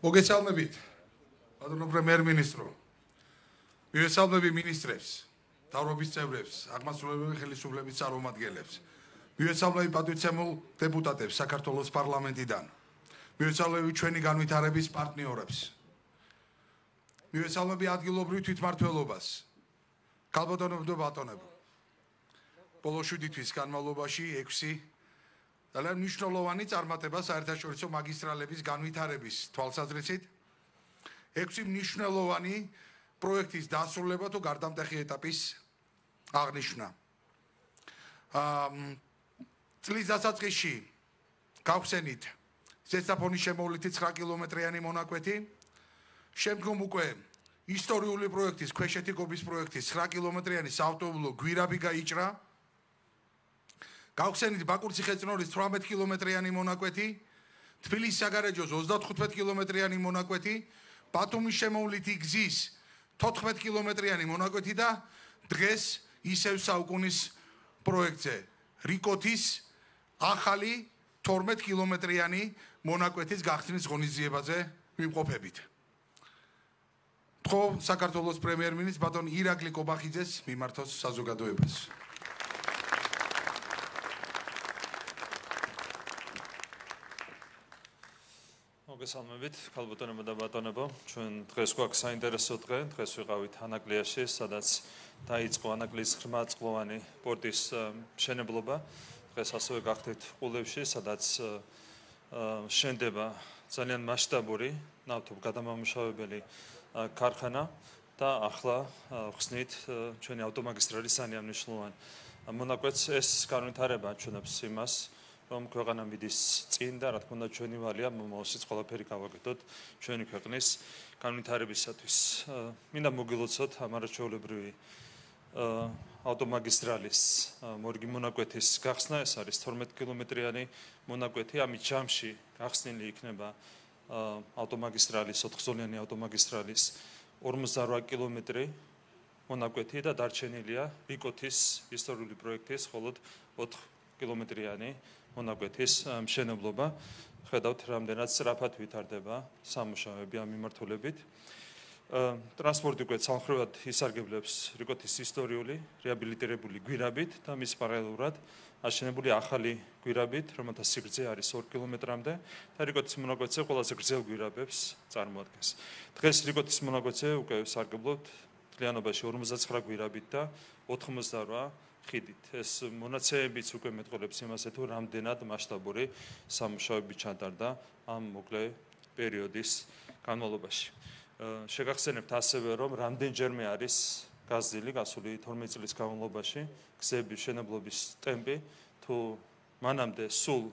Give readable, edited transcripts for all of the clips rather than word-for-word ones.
მოგესალმებით, ბატონო პრემიერ-მინისტრო. მივესალმები მინისტრებს, მთავრობის წევრებს, აღმასრულებელი ხელისუფლების წარმომადგენლებს. მივესალმები პატივცემულ დეპუტატებს საქართველოს პარლამენტიდან. მივესალმები ჩვენი განვითარების პარტნიორებს. მივესალმები ადგილობრივ თვითმმართველობას. ქალბატონებო და ბატონებო. ბოლო 7 თვის განმავლობაში 6 ძალიან მნიშვნელოვანი წარმატება საერთაშორისო მაგისტრალების განვითარების თვალსაზრისით 6 მნიშვნელოვანი პროექტის დასრულება თუ გარდამტეხი ეტაპის აღნიშვნა. წლის დასაწყისში გავხსენით ზესაფონის შემოვლითი 9 კილომეტრიანი მონაკვეთი, შემდგომ უკვე ისტორიული პროექტის ქვეშეთიკობის პროექტის 9 კილომეტრიანი საავტომობილო გვირაბი გაიჭრა. გავხსენით ბაკურციხე-წნორის 18 კილომეტრიანი მონაკვეთი, თბილისის საგარეჯოს 35 კილომეტრიანი მონაკვეთი, ბათუმის შემოვლითი გზის 14 კილომეტრიანი მონაკვეთი და დღეს ისევ საუკუნის პროექტზე რიკოთის ახალი 12 კილომეტრიანი მონაკვეთის გახსნის ღონისძიებაზე ვიმყოფებით. თხოვ საქართველოს პრემიერ-მინისტრს ბატონ ირაკლი კობახიძეს მიმართოს საზოგადოებას. მოგესალმებით, ქალბატონებო და ბატონებო. ჩვენ დღეს გვაქვს საინტერესო დღე. დღეს ვიყავით ანაკლიაში, სადაც დაიწყო ანაკლის ღრმაწყლოვანი პორტის მშენებლობა. დღეს ასევე გახდით ყულევში, სადაც შენდება ძალიან მასშტაბური ნავთობგადამამუშავებელი ქარხანა და ახლა ხსნით ჩვენი ავტომაგისტრალის ძალიან მნიშვნელოვანი მონაკვეთს. ეს განვითარება აჩვენებს იმას, რომ ქვეყანა მიდის წინ და რა თქმა უნდა ჩვენი ვალია მომავალშიც ყველაფერი გავაკეთოთ ჩვენი ქვეყნის განვითარებისათვის. მინდა მოგილოცოთ ამ არაჩვეულებრივი ავტომაგისტრალის მორგი მონაკვეთის გახსნა. ეს არის 12 კილომეტრიანი მონაკვეთი. ამით ჯამში გახსნილი იქნება ავტომაგისტრალის 4-ზოლიანი ავტომაგისტრალის 58 კილომეტრი მონაკვეთი და დარჩენილია რიკოთის ისტორიული პროექტის მხოლოდ 4 კილომეტრიანი მონაკვეთის მშენებლობა. ხედავთ, რამდენად სწრაფად ვითარდება სამუშაოები ამ მიმართულებით. ტრანსპორტი უკვე ცალმხრივად ისარგებლებს რიკოთის ისტორიული რეაბილიტირებული გვირაბით და მის პარალელურად აშენებული ახალი გვირაბით, რომელთა სიგრძე არის 2 კილომეტრამდე და რიკოთის მონაკვეთზე ყველაზე გრძელ გვირაბებს წარმოადგენს. დღეს რიკოთის მონაკვეთზე უკვე სარგებლობთ მთლიანობაში 59 გვირაბით და 88 ხიდით. ეს მონაცემებიც უკვე მეტყველებს იმაზე, თუ რამდენად მასშტაბური სამუშაოები ჩატარდა ამ მოკლე პერიოდის განმავლობაში. შეგახსენებთ ასევე, რომ რამდენჯერმე არის გაზრდილი გასული 12 წლის განმავლობაში გზების მშენებლობის ტემპი, თუ მანამდე სულ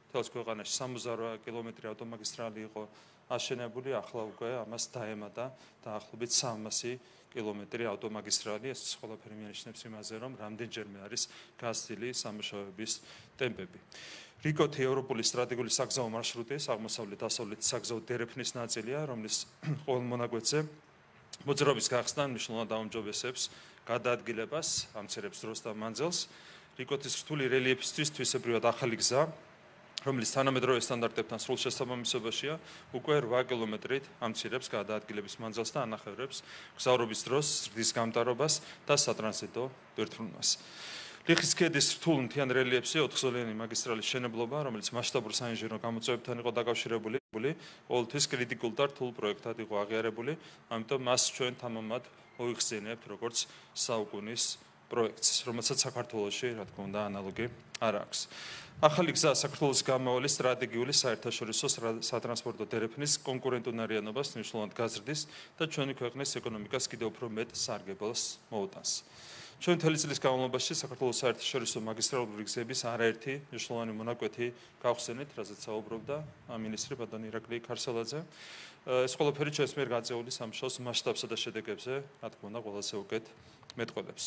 მთელს ქვეყანაში 68 კილომეტრი ავტომაგისტრალი იყო აშენებული, ახლა უკვე ამას დაემატა დაახლოებით 300 კილომეტრი ავტომაგისტრალი. ეს ყველაფერი მიანიშნებს იმაზე, რომ რამდენჯერმე არის გაზრდილი სამუშაოების ტემპები. რიკოთი ევროპული სტრატეგიული საგზაო მარშრუტის აღმოსავლეთ-დასავლეთ საგზაო დერეფნის ნაწილია, რომლის ყოველ მონაკვეთზე მოძრაობის გახსნა მნიშვნელოვნად აუმჯობესებს გადაადგილებას, ამცირებს დროს და მანძილს. რიკოთის რთული რელიეფისთვის თვისებრივად ახალი გზა, რომლის თანამედროვე სტანდარტებთან სრულ შესაბამისობაშია, უკვე 8 კილომეტრით ამცირებს გადაადგილების მანძილს და ანახევრებს გზავრობის დროს ზრდის გამტარობას და სატრანზიტო დირთულობას. ლიხის ქედის რთულ მთიან რელიეფზე 4-ზოლიანი მაგისტრალის მშენებლობა, რომელიც მასშტაბურ საინჟინრო გამოწვევებთან იყო დაკავშირებული, ყოველთვის კრიტიკულ და რთულ პროექტად იყო აღიარებული, ამიტომ მას ჩვენ თამამად მოიხსენიებთ როგორც საუკუნის პროექტს, რომელსაც საქართველოში, რა თქმა უნდა, ანალოგი არ აქვს. ახალი გზა საქართველოს გამავალი სტრატეგიული საერთაშორისო სატრანსპორტო დერეფნის კონკურენტუნარიანობას მნიშვნელოვნად გაზრდის და ჩვენი ქვეყნის ეკონომიკას კიდევ უფრო მეტ სარგებელს მოუტანს. ჩვენ მთელი წლის განმავლობაში საქართველოს საერთაშორისო მაგისტრალური გზების არაერთი მნიშვნელოვანი მონაკვეთი გავხსენით, რაზეც საუბრობდა მინისტრი ბატონი ირაკლი ქარსელაძე. ეს ყველაფერი ჩვენს მიერ გაწეული სამუშაოს მასშტაბსა და შედეგებზე, რა თქმა უნდა, ყველაზე უკეთ მეტყველებს.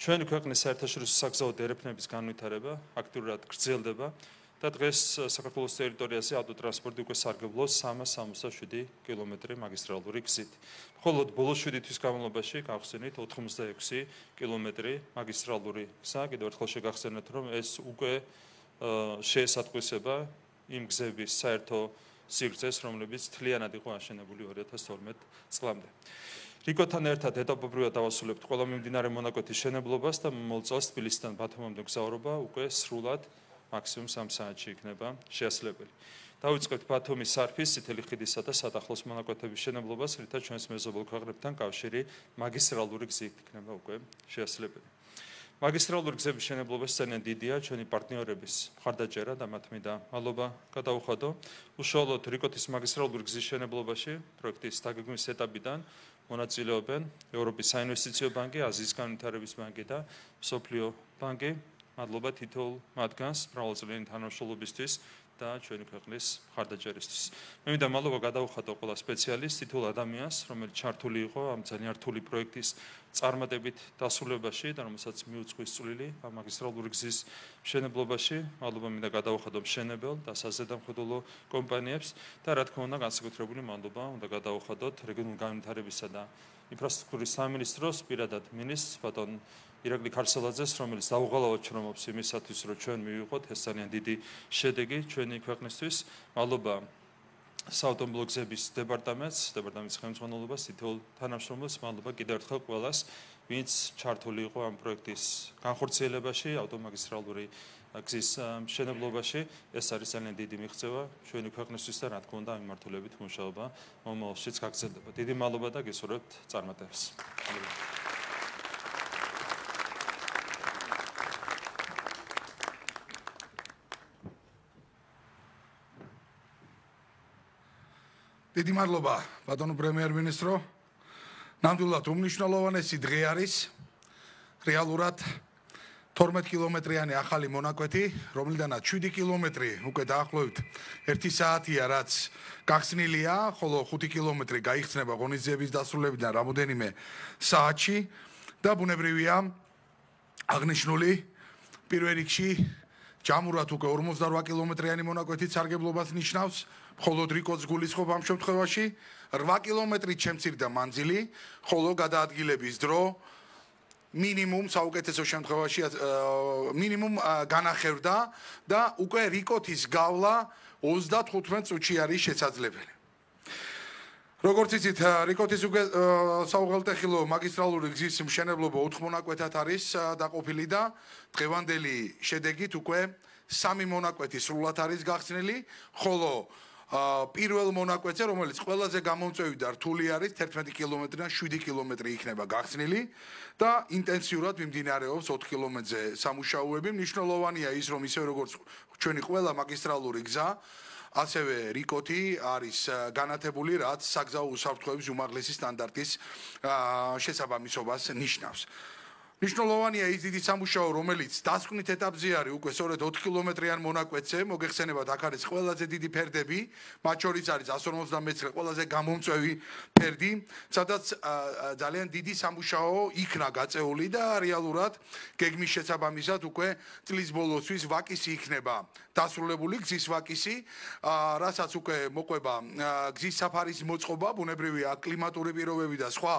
ჩვენი ქვეყნის საერთაშორისო საგზაო დერეფნების განვითარება აქტიურად გრძელდება და დღეს საქართველოს ტერიტორიაზე ავტოტრანსპორტი უკვე სარგებლობს 367 კილომეტრი მაგისტრალური გზით. მხოლოდ ბოლო 7 თვის განმავლობაში გავხსენით 86 კილომეტრი მაგისტრალური გზა. კიდევ ერთხელ შეგახსენეთ, რომ ეს უკვე შეესატყვისება იმ გზების საერთო სიგრძეს, რომლებიც მთლიანად იყო აშენებული 2012 წლამდე. რიკოთან ერთად ეტაპობრივად დავასრულებთ ყველა მიმდინარე მონაკვეთის შენებლობას და მომავალ წელს თბილისიდან ბათუმამდე გზავრობა უკვე სრულად მაქსიმუმ 3 საათში იქნება შესაძლებელი. დავიწყებთ ბათუმის სარფის, წითელი ხიდისა და სატახლოს მონაკვეთების შენებლობას, რითაც ჩვენს მეზობელ ქვეყნებთან კავშირი მაგისტრალური გზით იქნება უკვე შესაძლებელი. მაგისტრალური გზების შენებლობის ძალიან დიდია ჩვენი პარტნიორების მხარდაჭერა და მათ მინდა მადლობა გადაუხადო. უშუალოდ რიკოთის მაგისტრალური გზის შენებლობაში პროექტის დაგეგმვის ეტაპიდან მონაწილეობენ ევროპის საინვესტიციო ბანკი, აზიის განვითარების ბანკი და მსოფლიო ბანკი. მადლობა თითოეულ მათგანს მრავალწლიანი თანამშრომლობისთვის და ჩვენი ქვეყნის მხარდაჭერისთვის. მე მინდა მადლობა გადაუხადო ყველა სპეციალისტს, თითოეულ ადამიანს, რომელიც ჩართული იყო ამ ძალიან რთული პროექტის წარმატებით დასრულებაში და რომელსაც მიუძღვის წვლილი ამ მაგისტრალური გზის მშენებლობაში. მადლობა მინდა გადაუხადო მშენებელ და საზედამხედველო კომპანიებს და რა თქმა უნდა განსაკუთრებული მადლობა უნდა გადაუხადოთ რეგიონული განვითარებისა და ინფრასტრუქტურის სამინისტროს პირადად მინისტრს ბატონ ირაკლი ქარსელაძეს, რომელიც დაუღალავად ჩრომობს იმისათვის, რომ ჩვენ მივიღოთ ეს ძალიან დიდი შედეგი ჩვენი ქვეყნისთვის. მადლობა საავტომობილო გზების დეპარტამენტს ხელმძღვანელობას, თითოეულ თანამშრომელს, მადლობა კიდევ ერთხელ ყველას, ვინც ჩართული იყო ამ პროექტის განხორციელებაში, ავტომაგისტრალური გზის მშენებლობაში. ეს არის ძალიან დიდი მიღწევა ჩვენი ქვეყნისთვის და რა თქმა უნდა ამ მიმართულებით მუშაობა მომავალშიც გაგრძელდება. დიდი მადლობა და გესურვებთ წარმატებას. დიდი მადლობა ბატონო პრემიერ-მინისტრო. ნამდვილად უმნიშვნელოვანესი დღე არის რეალურად 12 კილომეტრიანი ახალი მონაკვეთი, რომლიდანაც 7 კილომეტრი უკვე დაახლოებით 1 საათია, რაც გახსნილია, ხოლო 5 კილომეტრი გაიხსნება ღონისძიების დასრულებიდან რამოდენიმე საათში და ბუნებრივია აღნიშნული პირველ რიგში ჯამურად უკვე 48 კილომეტრიანი მონაკვეთით სარგებლობას ნიშნავს, ხოლო რიკოთს გულისხმობ ამ შემთხვევაში 8 კილომეტრით შემცირდა მანძილი, ხოლო გადაადგილების დრო მინიმუმ საუკეთესო შემთხვევაში მინიმუმ განახევდა და უკვე რიკოთის გავლა 35 წუთში არის შესაძლებელი. როგორც იცით, რიკოთის უკვე საუღელტეხილო მაგისტრალური გზის მშენებლობა 4 მონაკვეთად არის დაყოფილი და დღევანდელი შედეგით უკვე 3 მონაკვეთი სრულად არის გახსნილი, ხოლო პირველ მონაკვეთზე, რომელიც ყველაზე გამომწვევი და რთული არის, 11 კილომეტრიდან 7 კილომეტრი იქნება გახსნილი და ინტენსიურად მიმდინარეობს 4 კილომეტრზე სამუშაოები. მნიშვნელოვანია ის, რომ ისე როგორც ჩვენი ყველა მაგისტრალური გზა, ასევე რიკოთი არის განათებული, რაც საგზაო უსაფრთხოების უმაღლესი სტანდარტის შესაბამისობას ნიშნავს. მნიშვნელოვანია ის დიდი სამუშაო, რომელიც დასკვნით ეტაპზე არის უკვე სწორედ 4 კილომეტრიან მონაკვეთზე, მოგეხსენებათ, აქ არის ყველაზე დიდი ფერდები, მათ შორის არის 159 ყველაზე გამომწვევი ფერდი, სადაც ძალიან დიდი სამუშაო იქნა გაწეული და რეალურად გეგმის შესაბამისად უკვე წლის ბოლოსთვის ვაკისი იქნება დასრულებული გზის ვაკისი, რასაც უკვე მოყვება გზის საფარის მოწყობა, ბუნებრივია კლიმატური პირობები და სხვა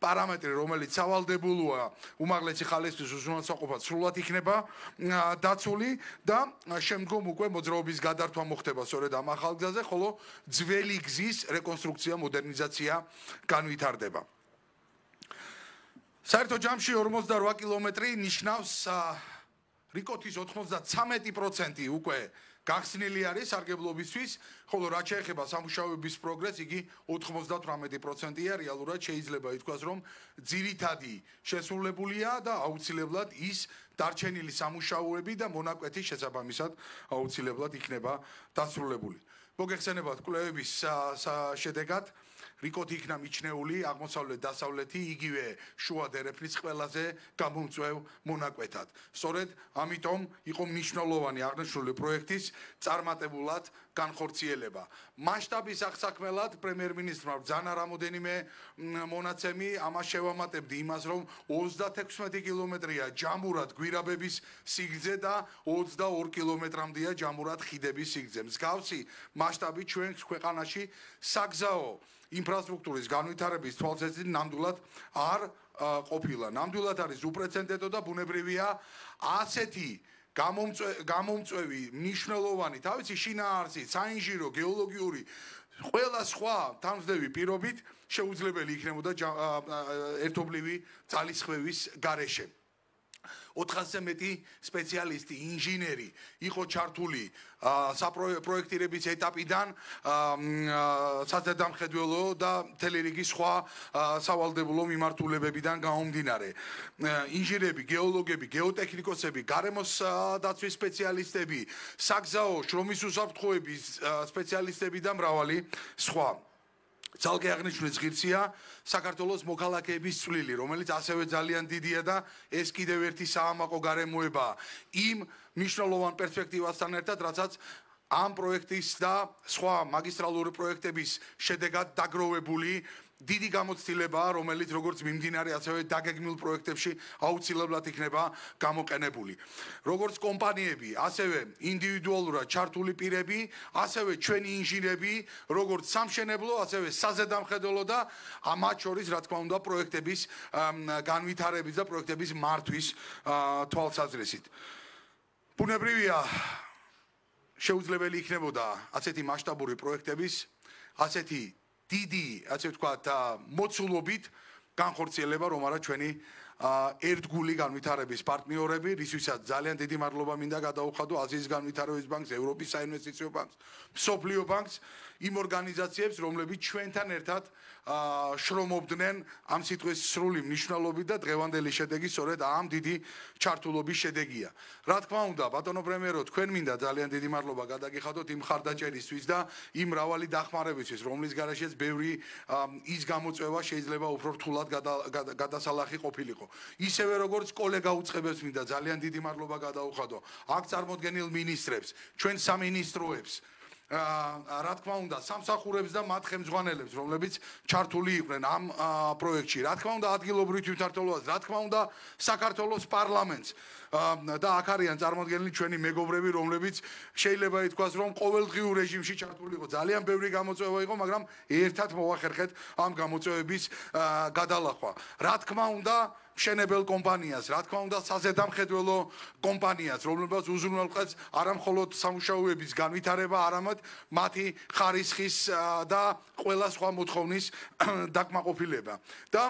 პარამეტრი, რომელიც სავალდებულოა უმაღლესი ხალხისთვის უზრუნველსაყოფად სრულად იქნება დაცული და შემდგომ უკვე მოძრაობის გადართვა მოხდება სწორედ ამ ახალ გზაზე, ხოლო ძველი გზის რეკონსტრუქცია, მოდერნიზაცია განვითარდება. საერთო ჯამში 48 კილომეტრი ნიშნავს რიკოთის 93% უკვე გახსნილი არის სარგებლობისთვის, ხოლო რაც შეეხება სამუშაოების პროგრესს, იგი 98%-ია, რეალურად შეიძლება ითქვას, რომ ძირითადი შესრულებულია და აუცილებლად ის დარჩენილი სამუშაოები და მონაკვეთის შესაბამისად აუცილებლად იქნება დასრულებული. მოგეხსენებათ კვლევების შედეგად რიკოთი იქნა მიჩნეული აღმოსავლეთ-დასავლეთი იგივე შუა დერეფნის ყველაზე გამომწვევ მონაკვეთად. სწორედ ამიტომ იყო მნიშვნელოვანი აღნიშნული პროექტის წარმატებულად განხორციელება. მასშტაბის აღსაქმელად პრემიერ-მინისტრმა ბრძანა რამოდენიმე მონაცემი, ამას შევამატებდი იმას, რომ 36 კილომეტრია ჯამურად გვირაბების სიგრძე და 22 კილომეტრამდეა ჯამურად ხიდების სიგრძე. მსგავსი მასშტაბი ჩვენ ქვეყანაში საგზაო ინფრასტრუქტურის განვითარების თვალსაზრისით ნამდვილად არ ყოფილა. ნამდვილად არის უპრეცედენტო და ბუნებრივია ასეთი გამომწვევი მნიშვნელოვანი თავისი შინაარსით, საინჟინრო, გეოლოგიური ყველა სხვა თანხმდები პირობით შეუძლებელი იქნებოდა ერთობლივი ძალისხმევის გარეშე. 400-ზე მეტი სპეციალისტი, ინჟინერი იყო ჩართული საპროექტირების ეტაპიდან საზედამხედველო და მთელი რიგი სხვა სავალდებულო მიმართულებებიდან გამომდინარე. ინჟინერები, გეოლოგები, გეოტექნიკოსები, გარემოს დაცვის სპეციალისტები, საგზაო, შრომის უსაფრთხოების სპეციალისტები და მრავალი სხვა. ძალკე აღნიშნული ღირსია საქართველოს მოქალაქეების წვლილი, რომელიც ასევე ძალიან დიდია და ეს კიდევ ერთი საამაყო გარემოება იმ მნიშვნელოვან პერსპექტივასთან ერთად, რასაც ამ პროექტის და სხვა მაგისტრალური პროექტების შედეგად დაგროვებული დიდი გამოცდილებაა, რომელიც როგორც მიმდინარე, ასევე დაგეგმილ პროექტებში აუცილებლად იქნება გამოყენებული. როგორც კომპანიები, ასევე ინდივიდუალურად ჩართული პირები, ასევე ჩვენი ინჟინერები, როგორც სამშენებლო, ასევე საზედამხედველო და მათ შორის, რა თქმა უნდა, პროექტების განვითარების და პროექტების მართვის თვალსაზრისით. ბუნებრივია, შეუძლებელი იქნებოდა ასეთი მასშტაბური პროექტების, ასეთი დიდი, ასე ვთქვათ, მოცულობით განხორციელება, რომ არა ჩვენი ერთგული განვითარების პარტნიორები, რისთვისაც ძალიან დიდი მადლობა მინდა გადაუხადო აზიის განვითარების ბანკს, ევროპის საინვესტიციო ბანკს, მსოფლიო ბანკს, იმ ორგანიზაციებს, რომლებიც ჩვენთან ერთად შრომობდნენ ამ სიტყვის სრული მნიშვნელობით და დღევანდელი შედეგი სწორედ ამ დიდი ჩართულობის შედეგია. რა თქმა უნდა, ბატონო პრემიერო, თქვენ მინდა ძალიან დიდი მადლობა გადაგიხადოთ იმ მხარდაჭერისთვის და იმ მრავალი დახმარებისთვის, რომლის გარეშეც ბევრი ის გამოწვევა შეიძლება უფრო რთულად გადასალახი ყოფილიყო. ისევე როგორც კოლეგა უწყებებს მინდა ძალიან დიდი მადლობა გადაუხადო აქ წარმოდგენილ მინისტრებს, ჩვენ სამინისტროებს, რა თქმა უნდა, სამსახურებს და მათ ხელმძღვანელებს, რომლებიც ჩართული იყვნენ ამ პროექტში. რა თქმა უნდა, ადგილობრივ თვითმმართველობას, რა თქმა უნდა, საქართველოს პარლამენტს და აქ არიან წარმოდგენილი ჩვენი მეგობრები, რომლებიც შეიძლება ითქვას, რომ ყოველდღიურ რეჟიმში ჩართული იყო. ძალიან ბევრი გამოწვევა იყო, მაგრამ ერთად მოვახერხეთ ამ გამოწვევების გადალახვა. რა თქმა უნდა, მშენებელ კომპანიას, რა თქმა უნდა, საზედამხედველო კომპანიას, რომლებსაც უზრუნველყოფს არა მხოლოდ სამუშაოების განვითარება, არამედ მათი ხარისხის და ყველა სხვა მოთხოვნის დაკმაყოფილება. და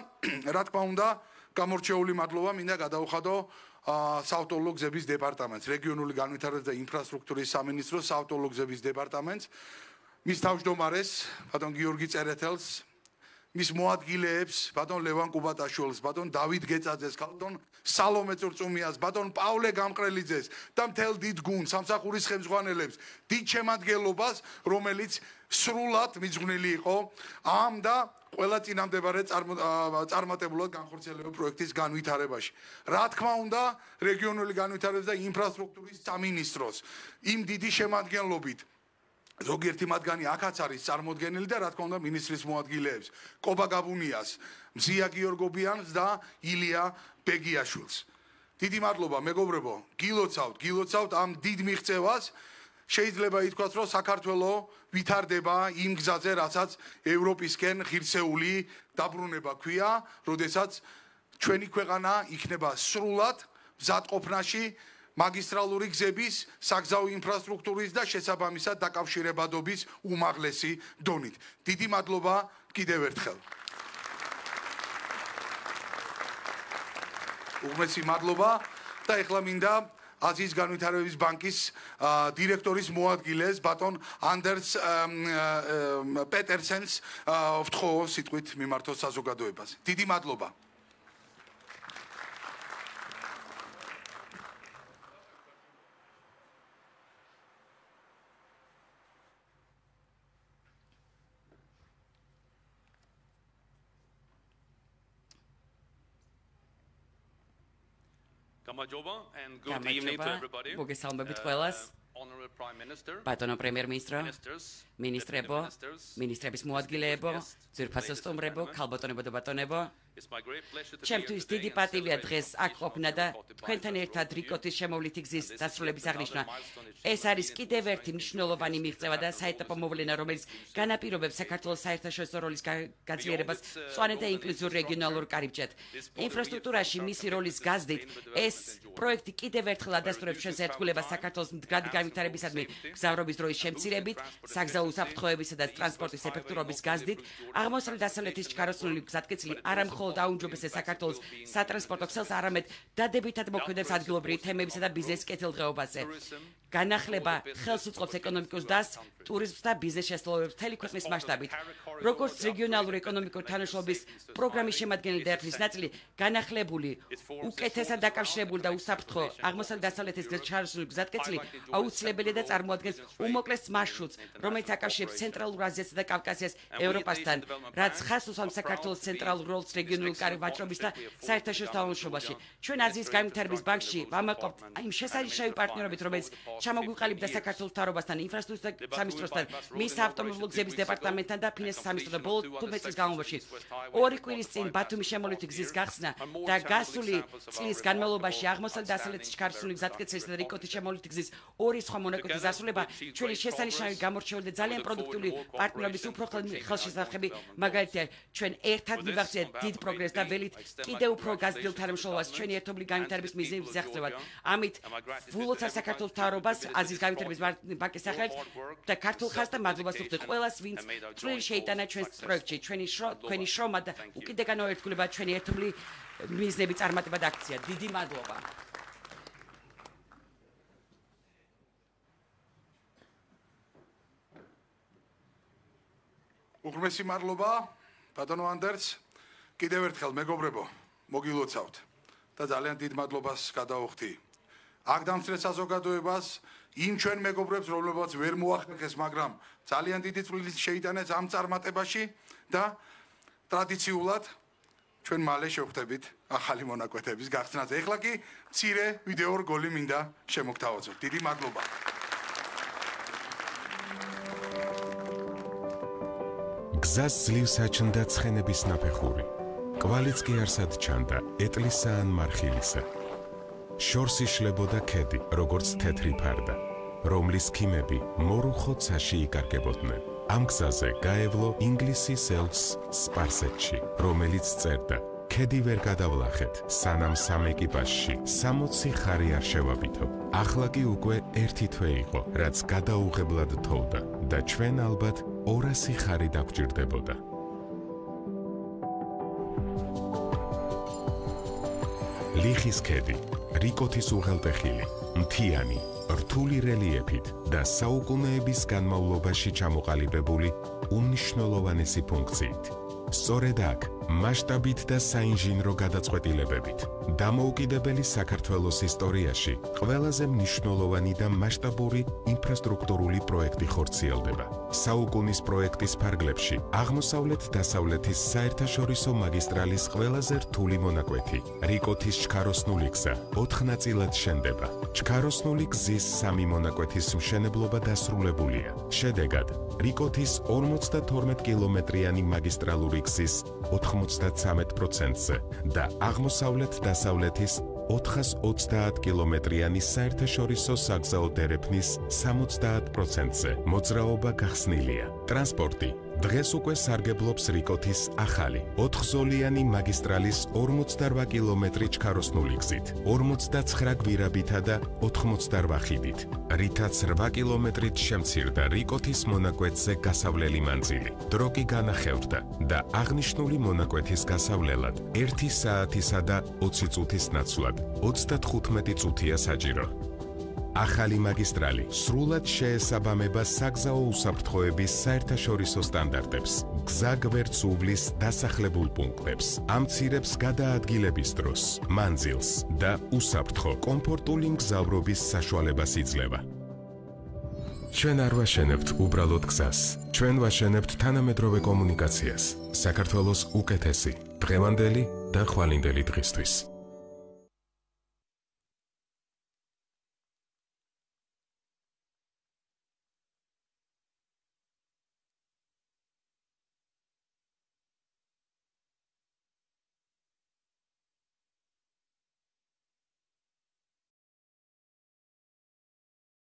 რა თქმა უნდა, გამორჩეული მადლობა მინდა გადაუხადო საავტომობილო გზების დეპარტამენტს, რეგიონული განვითარების და ინფრასტრუქტურის სამინისტროს საავტომობილო გზების დეპარტამენტს, მის თავმჯდომარეს, ბატონ გიორგი წერეთელს, მის მოადგილეებს, ბატონ ლევან კუბატაშვილს, ბატონ დავით გეწაძეს, ბატონ სალომე წურწუმიას, ბატონ პავლე გამყრელიძეს და მთელ დიდ გუნდს, სამსახურის ხელმძღვანელებს, დიდ შემადგენლობას, რომელიც სრულად მიძღვნილი იყო ამ და ყველა წინამდებარე წარმატებულად განხორციელებული პროექტის განვითარებაში. რა თქმა უნდა, რეგიონული განვითარების და ინფრასტრუქტურის სამინისტროს იმ დიდი შემადგენლობით ზოგიერთი მათგანი აქაც არის წარმოდგენილი და რა თქმა უნდა მინისტრის მოადგილეებს, კობა გაბუნიას, მზია გიორგობიანს და ილია ბეგიაშვილს. დიდი მადლობა მეგობრებო, გილოცავთ ამ დიდ მიღწევას. შეიძლება ითქვას, რომ საქართველო ვითარდება იმ გზაზე, რასაც ევროპისკენ ღირსეული დაბრუნება ქვია, როდესაც ჩვენი ქვეყანა იქნება სრულად მზადყოფნაში მაგისტრალური გზების, საგზაო ინფრასტრუქტურის და შესაბამისად დაკავშირებადობის უმაღლესი დონით. დიდი მადლობა კიდევ ერთხელ. უღმესი მადლობა და ეხლა მინდა აზიის განვითარების ბანკის დირექტორის მოადგილეს ბატონ ანდერს პეტერსენს ვთხოვ სიტყვით მიმართოს საზოგადოებას. დიდი მადლობა. And good evening to everybody. Honorable Prime Minister, ბატონო პრემიერ-მინისტრო, მინისტრებო, მინისტრების მოადგილეებო, ძვირფასო სტუმრებო, ქალბატონებო და ბატონებო, ჩემთვის დიდი პატივია დღეს აქ ყოფნა და თქვენთან ერთად რიკოთის შემოვლითი გზის დასრულების აღნიშვნა. ეს არის კიდევ ერთი მნიშვნელოვანი მიღწევა და საეტაპო მოვლენა, რომელიც განაპირობებს საქართველოს საერთაშორისო როლის გაძლიერებას მწვანე და ინკლუზიურ რეგიონალურ კარიბჭედ. ინფრასტრუქტურაში მისი როლის გაზრდით ეს პროექტი კიდევ ერთხელ ადასტურებს ჩვენს ერთგულებას საქართველოს მდგრადი განვითარებისადმი გზავრობის დროის შემცირებით, საგზაო უსაფრთხოებისა და ტრანსპორტის ეფექტურობის გაზრდით, აღმოსავლეთ-დასავლეთის ჩქაროსნული გზატკეცილი არა მხოლოდ აუმჯობესებს საქართველოს სატრანსპორტო ქსელს, არამედ დადებითად მოქმედებს ადგილობრივი თემებისა და ბიზნესის კეთილდღეობაზე. განახლება ხელს უწყობს ეკონომიკურ დასს, ტურიზმს და ბიზნეს შესაძლებლობებს მთელი ქვეყნის მასშტაბით. როგორც რეგიონალური ეკონომიკური თანაშრომლობის პროგრამის შემადგენელი და ერთის ნაწილი, განახლებული, უკეთესად დაკავშირებული და უსაფრთხო აღმოსავლეთ-დასავლეთის ჩქაროსნული გზატკეცილი აუცილებელია და წარმოადგენს უმოკლეს მარშრუტს, რომელიც აკავშირებს ცენტრალურ აზიასა და კავკასიას ევროპასთან, რაც ხაზს უსვამს საქართველოს ცენტრალურ როლს რეგიონული ვაჭრობის და საერთაშორისო თანამშრომლობაში. ჩვენ აზიის განვითარების ბანკში ვამაყობთ იმ შესანიშნავი პარტნიორობით, რომელიც ჩამოგვიყალიბდა საქართველოს მთავრობასთან, ინფრასტრუქტურა სამინისტროსთან, მის ავტომობილო გზების დეპარტამენტთან და ფინანსის სამინისტროსთან ბოლო 15 წლის განმავლობაში. 2 კვირის წინ ბათუმის შემოვლითი გზის გახსნა და გასული წლის განმავლობაში აღმოსავლეთ-დასავლეთის ჩქაროსნული გზატკეცილისა და რიკოთის შემოვლითი გზის 2 სხვა მონაკვეთის დასრულება ჩვენი შესანიშნავი გამორჩეული და ძალიან პროდუქტიული პარტნიორობის უფრო ხელშესახები მაგალითია, ჩვენ ერთად მივახციეთ დიდ პროგრესს და ველით კიდევ უფრო გაზრდილ თანამშრომლობას ჩვენი ერთობლივი განვითარების მიზნების მისაღწევად. ამით ვულოცავ საქართველოს მთავრობას აზიის განვითარების ბანკის სახელით და ქართულ ხაზს და მადლობას ვუხდით ყველას, ვინც წვრილი შეიტანა ჩვენს პროექტში. თქვენი შრომა და უკიდურესად ერთგულება ჩვენი ერთობლივი მიზნების წარმატება და აქცია. დიდი მადლობა. უღრმესი მადლობა ბატონო ანდერს. კიდევ ერთხელ მეგობრებო, მოგილოცავთ და ძალიან დიდ მადლობას გადავუხდი. აქ დამსწრე საზოგადოებას, იმ ჩვენ მეგობრებს, რომლებსაც ვერ მოახერხეს, მაგრამ ძალიან დიდი წვლილი შეიტანეს ამ წარმატებაში და ტრადიციულად ჩვენ მალე შევხვდებით ახალი მონაკვეთების გახსნაზე. ეხლა კი მცირე ვიდეო რგოლი მინდა შემოგთავაზოთ. დიდი მადლობა. გზას ძლივს აჩნდა ცხენების ნაფეხური. კვალიც კი არსად ჩანდა ეტლისა ან მარხილისა. შორს იშლებოდა ქედი, როგორც თეთრი ფარდა, რომლის ქიმები მორუხო ცაში იკარგებოდნენ. ამ გზაზე გაევლო ინგლისის ელჩს სპარსეთში, რომელიც წერდა: ქედი ვერ გადავლახეთ, სანამ სამ ეკიპაჟში 60 ხარი არ შევაბითო. ახლა კი უკვე ერთი თვე იყო, რაც გადაუღებლად თოვდა და ჩვენ ალბათ 200 ხარი დაგვჭირდებოდა. ლიხის ქედი, რიკოთის უღელტეხილი, მთიანი, რთული რელიეფით და საუკუნეების განმავლობაში ჩამოყალიბებული უმნიშვნელოვანესი ფუნქციით. სწორედ აქ, მასშტაბით და საინჟინრო გადაწყვეტილებებით, დამოუკიდებელი საქართველოს ისტორიაში ყველაზე მნიშვნელოვანი და მასშტაბური ინფრასტრუქტურული პროექტი ხორციელდება. საუკუნის პროექტის ფარგლებში აღმოსავლეთ-დასავლეთის საერთაშორისო მაგისტრალის ყველაზე რთული მონაკვეთი, რიკოთის ჩქაროსნული გზა, 4 ნაწილად შენდება. ჩქაროსნული გზის 3 მონაკვეთის მშენებლობა დასრულებულია. შედეგად, რიკოთის 52 კილომეტრიანი მაგისტრალური გზის 93%-ზე და აღმოსავლეთ-დასავლეთის 430 კილომეტრიანი საერთაშორისო საგზაო დერეფნის 70%-ზე მოძრაობა გახსნილია. ტრანსპორტი დღეს უკვე სარგებლობს რიკოთის ახალი 4-ზოლიანი მაგისტრალის 48 კილომეტრი ჩქაროსნული გზით, 49 გვირაბითა და 88 ხიდით, რითაც 8 კილომეტრით შემცირდა რიკოთის მონაკვეთზე გასავლელი მანძილი. დრო კი განახევრდა და აღნიშნული მონაკვეთის გასავლელად 1 საათისა და 20 წუთის ნაცვლად 35 წუთია საჭირო. ახალი მაგისტრალი სრულად შეესაბამება საგზაო უსაფრთხოების საერთაშორისო სტანდარტებს, გზა გვერდს უვლის დასახლებულ პუნქტებს, ამცირებს გადაადგილების დროს, მანძილს და უსაფრთხო კომფორტული მგზავრობის საშუალებას იძლევა. ჩვენ არ ვაშენებთ უბრალოდ გზას, ჩვენ ვაშენებთ თანამედროვე კომუნიკაციას, საქართველოს უკეთესი, დღევანდელი და ხვალინდელი დღისთვის.